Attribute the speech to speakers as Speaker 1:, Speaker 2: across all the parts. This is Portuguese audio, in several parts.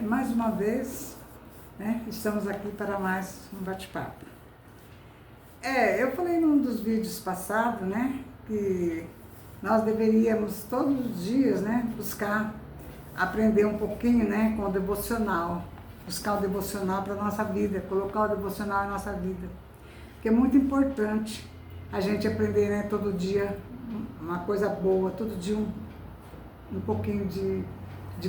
Speaker 1: Mais uma vez, né, estamos aqui para mais um bate-papo. Eu falei num dos vídeos passados, né, que nós deveríamos todos os dias, né, buscar aprender um pouquinho, né, com o devocional, buscar o devocional para a nossa vida, colocar o devocional na nossa vida, que é muito importante a gente aprender, né, todo dia uma coisa boa, todo dia um pouquinho de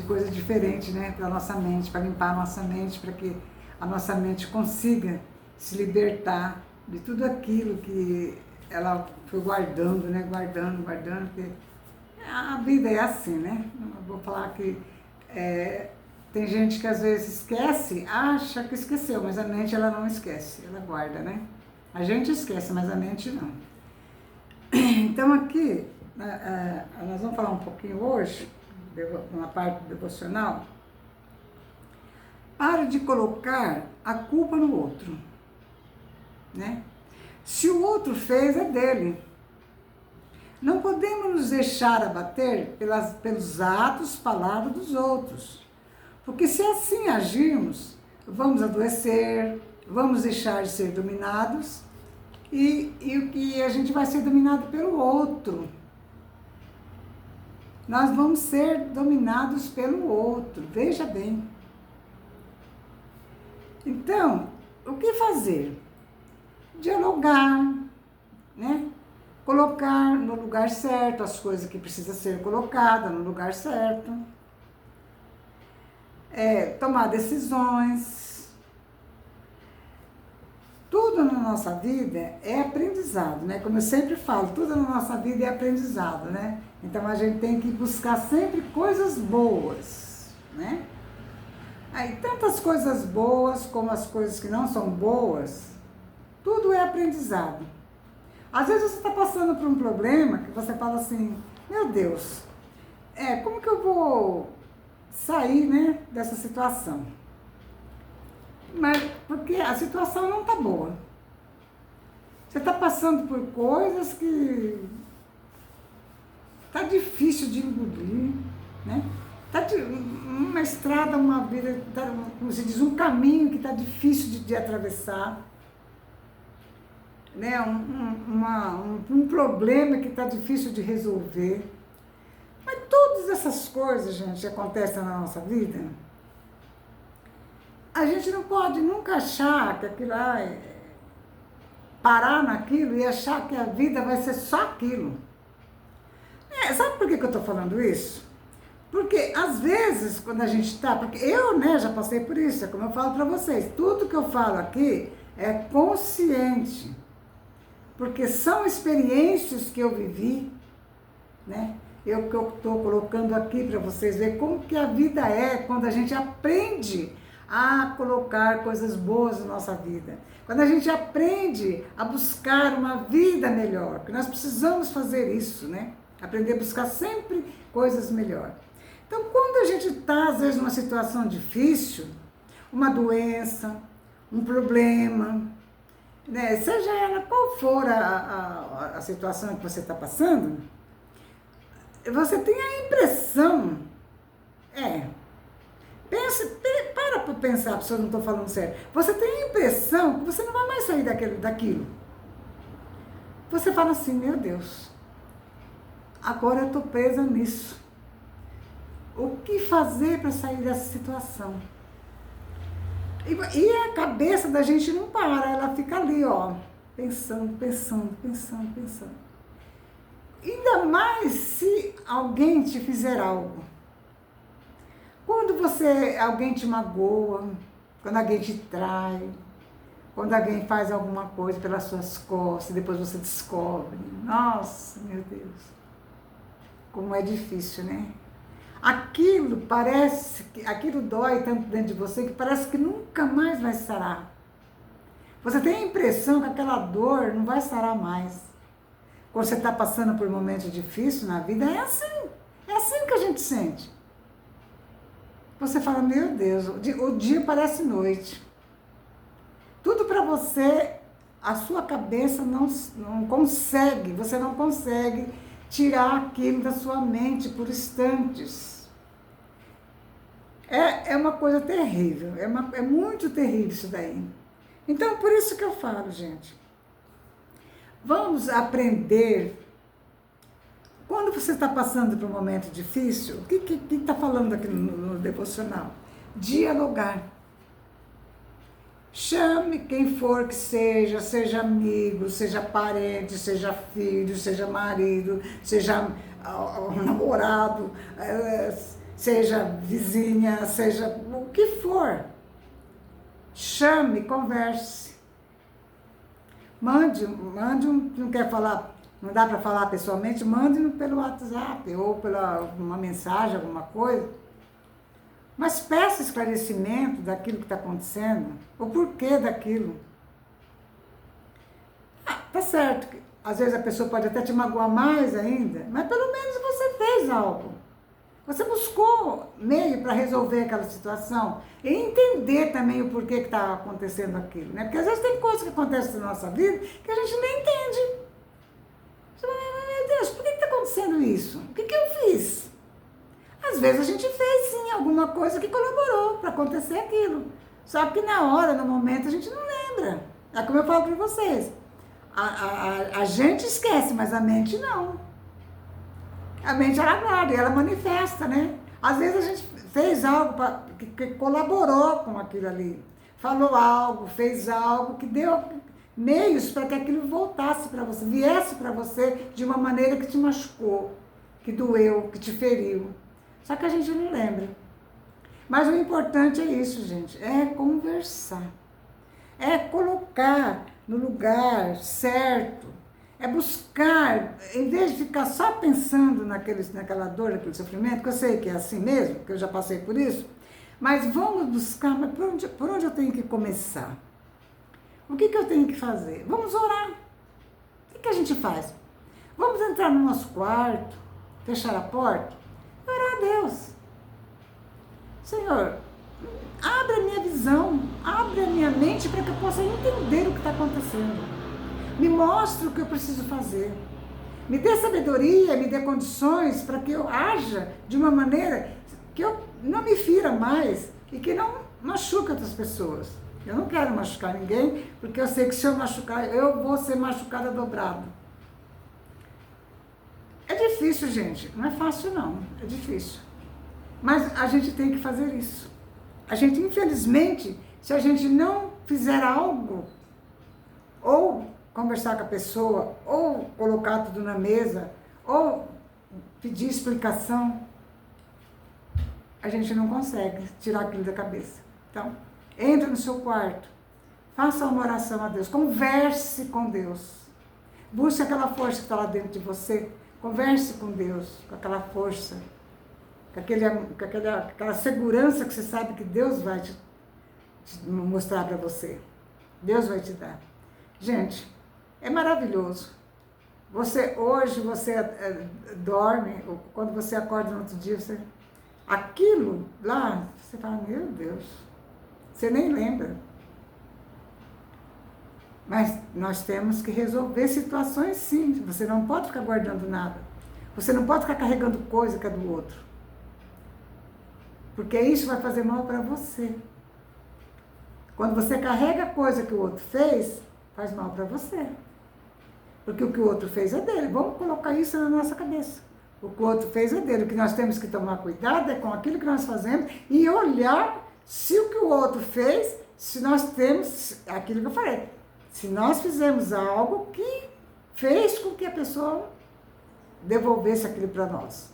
Speaker 1: coisa diferente, né, para a nossa mente, para limpar a nossa mente, para que a nossa mente consiga se libertar de tudo aquilo que ela foi guardando, né, guardando, porque a vida é assim, né, eu vou falar que tem gente que às vezes esquece, acha que esqueceu, mas a mente ela não esquece, ela guarda, né, a gente esquece, mas a mente não. Então aqui, nós vamos falar um pouquinho hoje, uma parte devocional. Pare de colocar a culpa no outro, né? Se o outro fez, é dele. Não podemos nos deixar abater pelos atos, palavras dos outros, porque se assim agirmos, vamos adoecer, vamos deixar de ser dominados e a gente vai ser dominado pelo outro. Nós vamos ser dominados pelo outro, veja bem. Então, o que fazer? Dialogar, né? Colocar no lugar certo as coisas que precisam ser colocadas no lugar certo. Tomar decisões. Tudo na nossa vida é aprendizado, né? Como eu sempre falo, tudo na nossa vida é aprendizado, né? Então a gente tem que buscar sempre coisas boas, né? Aí tantas coisas boas como as coisas que não são boas, tudo é aprendizado. Às vezes você está passando por um problema que você fala assim, meu Deus, como que eu vou sair, né, dessa situação? Mas porque a situação não está boa. Você está passando por coisas que está difícil de engolir, né? Tá uma estrada, uma vida, como se diz, um caminho que está difícil de atravessar, né? Um problema que está difícil de resolver. Mas todas essas coisas, gente, que acontecem na nossa vida, a gente não pode nunca achar que aquilo parar naquilo e achar que a vida vai ser só aquilo. Sabe por que eu estou falando isso? Porque às vezes, quando a gente está, porque eu, né, já passei por isso, é como eu falo para vocês, tudo que eu falo aqui é consciente, porque são experiências que eu vivi, né? Que eu estou colocando aqui para vocês verem como que a vida é quando a gente aprende a colocar coisas boas na nossa vida. Quando a gente aprende a buscar uma vida melhor, que nós precisamos fazer isso, né? Aprender a buscar sempre coisas melhores. Então, quando a gente está, às vezes, numa situação difícil, uma doença, um problema, né? Seja ela qual for a situação que você está passando, você tem a impressão, para pensar, se eu não estou falando sério, você tem a impressão que você não vai mais sair daquilo. Você fala assim, meu Deus, agora eu estou presa nisso. O que fazer para sair dessa situação? E a cabeça da gente não para, ela fica ali, ó, pensando. Ainda mais se alguém te fizer algo. Quando alguém te magoa, quando alguém te trai, quando alguém faz alguma coisa pelas suas costas, depois você descobre. Nossa, meu Deus, como é difícil, né? Aquilo dói tanto dentro de você que parece que nunca mais vai sarar. Você tem a impressão que aquela dor não vai sarar mais. Quando você está passando por momentos difíceis na vida, é assim que a gente sente. Você fala, meu Deus, o dia parece noite. Tudo para você, a sua cabeça não consegue, você não consegue tirar aquilo da sua mente por instantes. É uma coisa terrível, é muito terrível isso daí. Então, por isso que eu falo, gente, vamos aprender. Quando você está passando por um momento difícil, o que está falando aqui no devocional? Dialogar. Chame quem for que seja amigo, seja parente, seja filho, seja marido, seja namorado, seja vizinha, seja o que for. Chame, converse. Mande não quer falar, não dá para falar pessoalmente, mande pelo WhatsApp ou pela uma mensagem, alguma coisa. Mas peça esclarecimento daquilo que está acontecendo, o porquê daquilo. Tá certo que às vezes a pessoa pode até te magoar mais ainda, mas pelo menos você fez algo. Você buscou meio para resolver aquela situação e entender também o porquê que está acontecendo aquilo, né? Porque às vezes tem coisas que acontecem na nossa vida que a gente nem entende. Você fala, meu Deus, por que está acontecendo isso? O que eu fiz? Às vezes a gente fez sim alguma coisa que colaborou para acontecer aquilo. Só que na hora, no momento, a gente não lembra. É como eu falo para vocês. A gente esquece, mas a mente não. A mente ela guarda, ela manifesta, né? Às vezes a gente fez algo que colaborou com aquilo ali. Falou algo, fez algo que deu meios para que aquilo voltasse para você, viesse para você de uma maneira que te machucou, que doeu, que te feriu. Só que a gente não lembra. Mas o importante é isso, gente, é conversar. É colocar no lugar certo. É buscar, em vez de ficar só pensando naquela dor, naquele sofrimento, que eu sei que é assim mesmo, que eu já passei por isso, mas vamos buscar, mas por onde eu tenho que começar? O que eu tenho que fazer? Vamos orar. O que a gente faz? Vamos entrar no nosso quarto, fechar a porta, orar a Deus. Senhor, abre a minha visão, abre a minha mente para que eu possa entender o que está acontecendo. Me mostre o que eu preciso fazer. Me dê sabedoria, me dê condições para que eu haja de uma maneira que eu não me fira mais e que não machuque outras pessoas. Eu não quero machucar ninguém, porque eu sei que se eu machucar, eu vou ser machucada dobrado. É difícil, gente. Não é fácil, não. É difícil. Mas a gente tem que fazer isso. A gente, infelizmente, se a gente não fizer algo, ou conversar com a pessoa, ou colocar tudo na mesa, ou pedir explicação, a gente não consegue tirar aquilo da cabeça. Então, entra no seu quarto, faça uma oração a Deus, converse com Deus, busque aquela força que está lá dentro de você, converse com Deus, com aquela força, com aquela segurança que você sabe que Deus vai te mostrar para você, Deus vai te dar. Gente, é maravilhoso. Hoje você dorme, quando você acorda no outro dia, aquilo lá, você fala, meu Deus, você nem lembra. Mas nós temos que resolver situações sim, você não pode ficar guardando nada. Você não pode ficar carregando coisa que é do outro. Porque isso vai fazer mal para você. Quando você carrega coisa que o outro fez, faz mal para você. Porque o que o outro fez é dele. Vamos colocar isso na nossa cabeça. O que o outro fez é dele. O que nós temos que tomar cuidado é com aquilo que nós fazemos e olhar se o que o outro fez, se nós temos aquilo que eu falei. Se nós fizemos algo que fez com que a pessoa devolvesse aquilo para nós.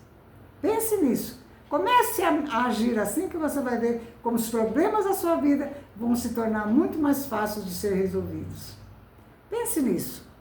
Speaker 1: Pense nisso. Comece a agir assim que você vai ver como os problemas da sua vida vão se tornar muito mais fáceis de ser resolvidos. Pense nisso.